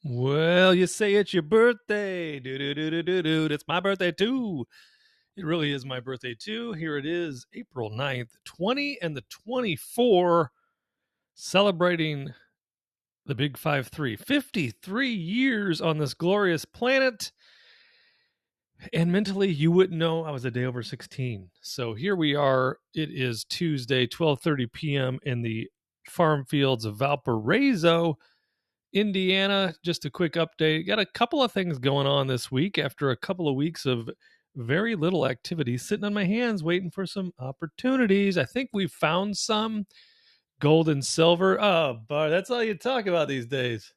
Well, you say it's your birthday. Do do do do do do. It's my birthday too. It really is my birthday too. Here it is, April 9th, 20 and the 24, celebrating the big 5-3. 53 years on this glorious planet. And mentally, you wouldn't know I was a day over 16. So here we are. It is Tuesday, 12:30 p.m. in the farm fields of Valparaiso, Indiana. Just a quick update. Got a couple of things going on this week after a couple of weeks of very little activity, sitting on my hands waiting for some opportunities. I think we've found some gold and silver. Oh, but that's all you talk about these days.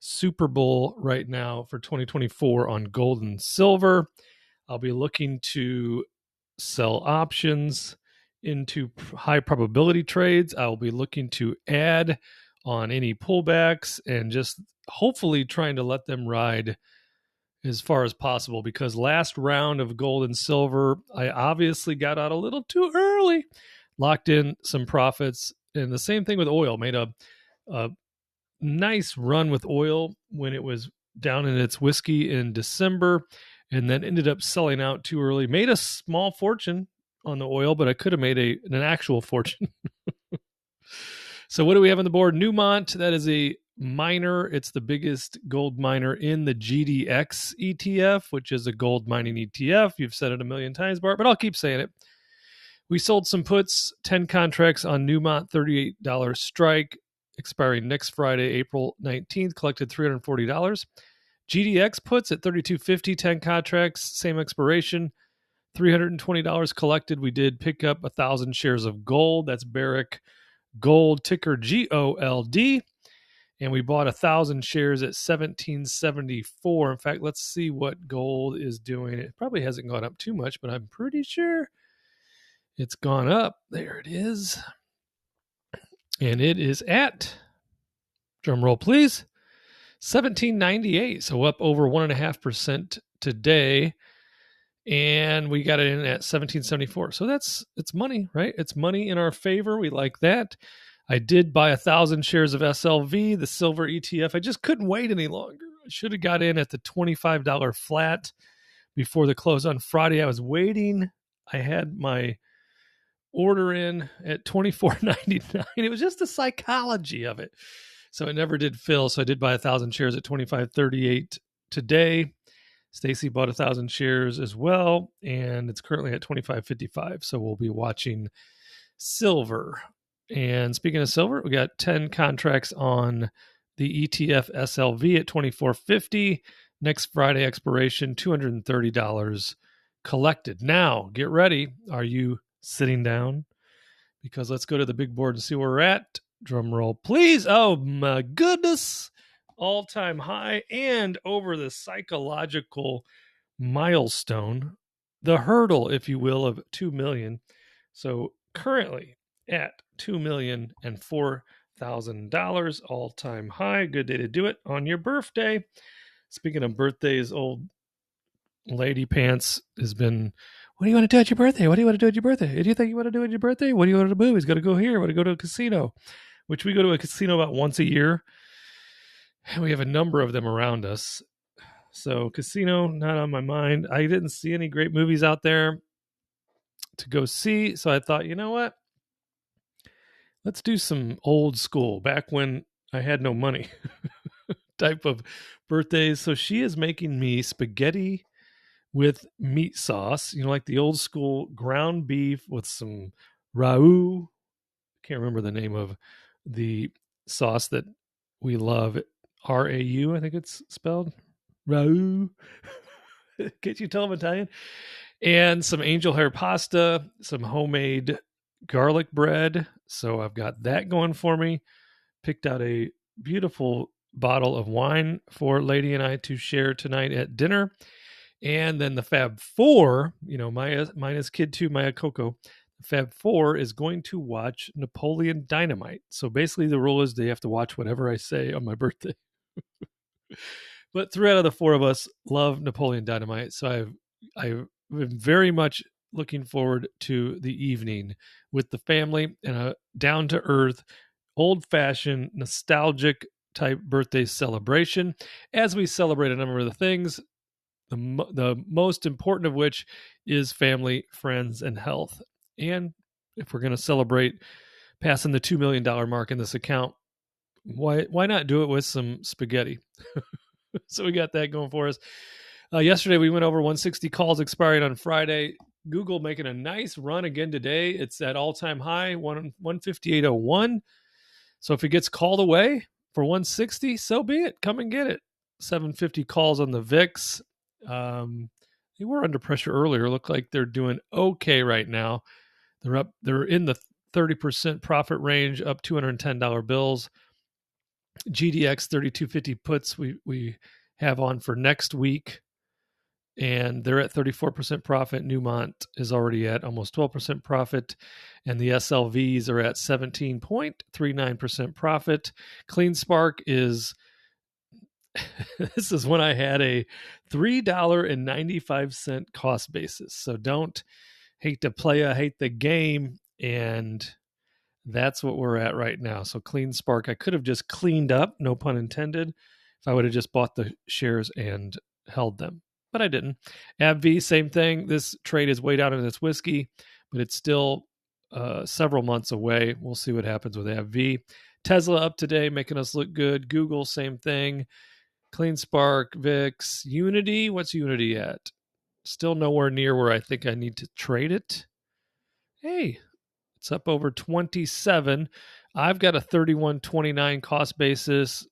Super Bowl right now for 2024 on gold and silver. I'll be looking to sell options into high probability trades. I'll be looking to add on any pullbacks and just hopefully trying to let them ride as far as possible, because last round of gold and silver, I obviously got out a little too early, locked in some profits. And the same thing with oil, made a nice run with oil when it was down in its whiskey in December, and then ended up selling out too early. Made a small fortune on the oil, but I could have made an actual fortune. So what do we have on the board? Newmont, that is a miner. It's the biggest gold miner in the GDX ETF, which is a gold mining ETF. You've said it a million times, Bart, but I'll keep saying it. We sold some puts, 10 contracts on Newmont, $38 strike, expiring next Friday, April 19th, collected $340. GDX puts at $32.50, 10 contracts, same expiration, $320 collected. We did pick up 1,000 shares of gold. That's Barrick Gold, ticker GOLD. And we bought 1,000 shares at $17.74. In fact, let's see what gold is doing. It probably hasn't gone up too much, but I'm pretty sure it's gone up. There it is. And it is at, drum roll please, $17.98. So up over 1.5% today. And we got it in at $17.74. So it's money, right? It's money in our favor. We like that. I did buy 1,000 shares of SLV, the silver ETF. I just couldn't wait any longer. I should have got in at the $25 flat before the close on Friday. I was waiting. I had my order in at $24.99. It was just the psychology of it. So it never did fill. So I did buy 1,000 shares at $25.38 today. Stacy bought 1,000 shares as well, and it's currently at $25.55. So we'll be watching silver. And speaking of silver, we got 10 contracts on the ETF SLV at $24.50. Next Friday expiration, $230 collected. Now, get ready. Are you sitting down? Because let's go to the big board and see where we're at. Drum roll, please. Oh, my goodness. All-time high and over the psychological milestone, the hurdle, if you will, of 2 million. So currently at $2,004,000, all-time high. Good day to do it on your birthday. Speaking of birthdays, old lady pants has been, what do you want to do at your birthday? What do you want to do at your birthday? Do you think you want to do at your birthday? What do you want to do? He's got to go here. Want to go to a casino, which we go to a casino about once a year. We have a number of them around us. So casino, not on my mind. I didn't see any great movies out there to go see. So I thought, you know what? Let's do some old school, back when I had no money type of birthdays. So she is making me spaghetti with meat sauce, like the old school ground beef with some ragu. Can't remember the name of the sauce that we love. RAU, I think it's spelled. Ragu. Can't you tell I'm Italian? And some angel hair pasta, some homemade garlic bread. So I've got that going for me. Picked out a beautiful bottle of wine for Lady and I to share tonight at dinner. And then the Fab Four, Maya's kid too, Maya Coco. Fab Four is going to watch Napoleon Dynamite. So basically the rule is they have to watch whatever I say on my birthday. But 3 out of the 4 of us love Napoleon Dynamite. So I've been very much looking forward to the evening with the family and a down-to-earth, old-fashioned, nostalgic type birthday celebration as we celebrate a number of the things, the most important of which is family, friends, and health. And if we're going to celebrate passing the $2 million mark in this account, why not do it with some spaghetti? So we got that going for us. Yesterday, we went over 160 calls expiring on Friday. Google making a nice run again today. It's at all-time high, 158.01. So if it gets called away for 160, so be it. Come and get it. 750 calls on the VIX. They were under pressure earlier. Look like they're doing okay right now. They're up. They're in the 30% profit range, up $210 bills. GDX 3250 puts we have on for next week, and they're at 34% profit. Newmont is already at almost 12% profit, and the SLVs are at 17.39% profit. CleanSpark is this is when I had a $3.95 cost basis. So don't hate the playa, hate the game, and that's what we're at right now. So CleanSpark, I could have just cleaned up, no pun intended, if I would have just bought the shares and held them, but I didn't. AbbVie, same thing. This trade is way down in its whiskey, but it's still several months away. We'll see what happens with AbbVie. Tesla up today, making us look good. Google, same thing. CleanSpark, VIX, Unity. What's Unity at? Still nowhere near where I think I need to trade it. Hey, it's up over 27. I've got a 31.29 cost basis.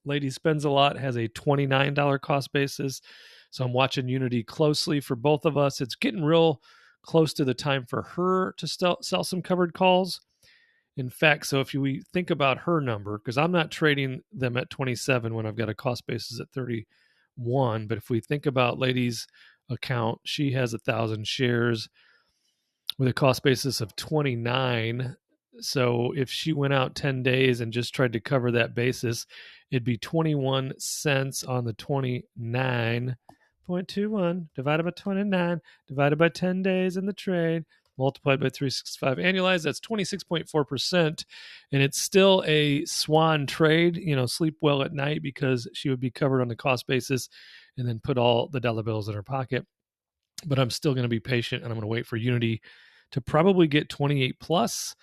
Lady Spends a Lot has a $29 cost basis. So I'm watching Unity closely for both of us. It's getting real close to the time for her to sell some covered calls. In fact, so if we think about her number, because I'm not trading them at 27 when I've got a cost basis at 31, but if we think about Lady's account, she has 1,000 shares with a cost basis of 29. So if she went out 10 days and just tried to cover that basis, it'd be 21 cents on the 29.21 divided by 29 divided by 10 days in the trade, multiplied by 365 annualized. That's 26.4%. And it's still a swan trade, sleep well at night, because she would be covered on the cost basis and then put all the dollar bills in her pocket. But I'm still going to be patient, and I'm going to wait for Unity to probably get 28 plus.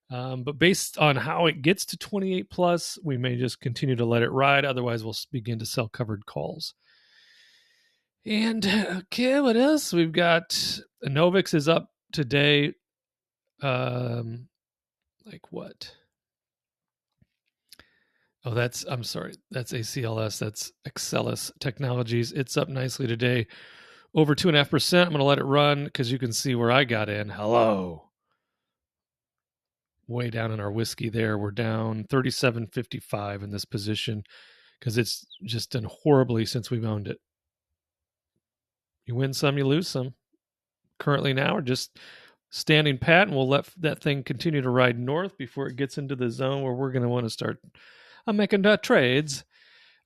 But based on how it gets to 28 plus, we may just continue to let it ride. Otherwise, we'll begin to sell covered calls. And okay, what else? We've got Novix is up today. Like what? Oh, I'm sorry. That's ACLS. That's Excelis Technologies. It's up nicely today. Over 2.5%. I'm going to let it run because you can see where I got in. Hello. Way down in our whiskey there. We're down 37.55 in this position because it's just done horribly since we've owned it. You win some, you lose some. Currently now, we're just standing pat, and we'll let that thing continue to ride north before it gets into the zone where we're going to want to start making trades.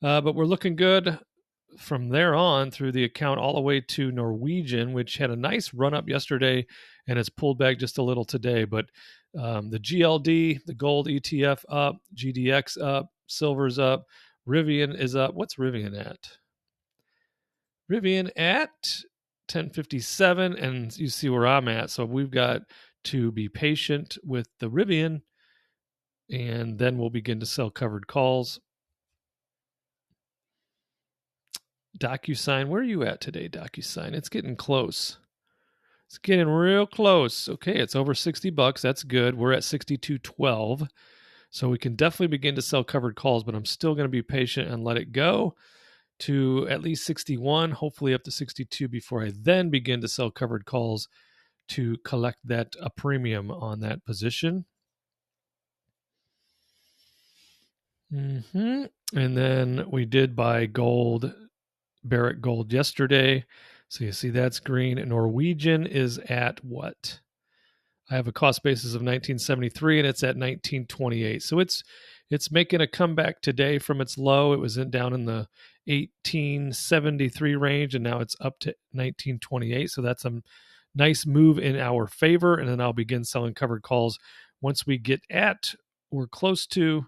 But we're looking good from there on through the account all the way to Norwegian, which had a nice run up yesterday and has pulled back just a little today. But the GLD, the gold ETF up, GDX up, silver's up, Rivian is up. What's Rivian at? Rivian at 1057, and you see where I'm at. So we've got to be patient with the Rivian, and then we'll begin to sell covered calls. DocuSign, where are you at today, DocuSign? It's getting close. It's getting real close. Okay, it's over $60. That's good. We're at 62.12. So we can definitely begin to sell covered calls, but I'm still going to be patient and let it go to at least 61, hopefully up to 62 before I then begin to sell covered calls to collect that a premium on that position. And then we did buy gold, Barrick Gold yesterday. So you see that's green. Norwegian is at what? I have a cost basis of 1973 and it's at 1928. So it's making a comeback today from its low. It was down in the 1873 range, and now it's up to 1928. So that's a nice move in our favor. And then I'll begin selling covered calls once we get at or close to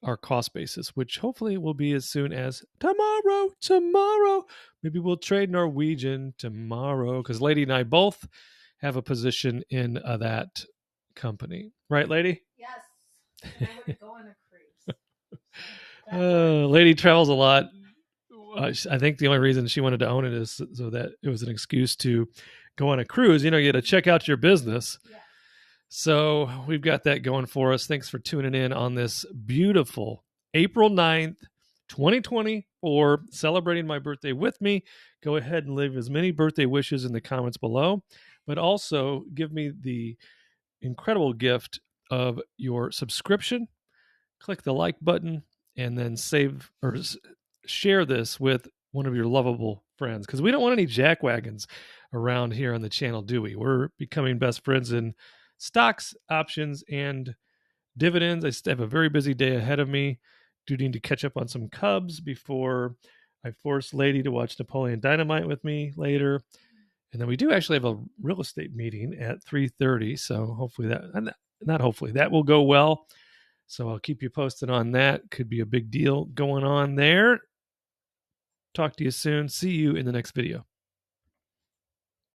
our cost basis, which hopefully will be as soon as tomorrow. Tomorrow. Maybe we'll trade Norwegian tomorrow because Lady and I both have a position in that company. Right, Lady? Yes. And I would go on a cruise. Lady travels a lot. I think the only reason she wanted to own it is so that it was an excuse to go on a cruise. You got to check out your business. Yeah. So we've got that going for us. Thanks for tuning in on this beautiful April 9th, 2024, celebrating my birthday with me. Go ahead and leave as many birthday wishes in the comments below, but also give me the incredible gift of your subscription. Click the like button and then save or share this with one of your lovable friends, because we don't want any jackwagons around here on the channel, do we? We're becoming best friends in stocks, options, and dividends. I still have a very busy day ahead of me. Do need to catch up on some Cubs before I force Lady to watch Napoleon Dynamite with me later. And then we do actually have a real estate meeting at 3:30. So hopefully that will go well. So I'll keep you posted on that. Could be a big deal going on there. Talk to you soon. See you in the next video.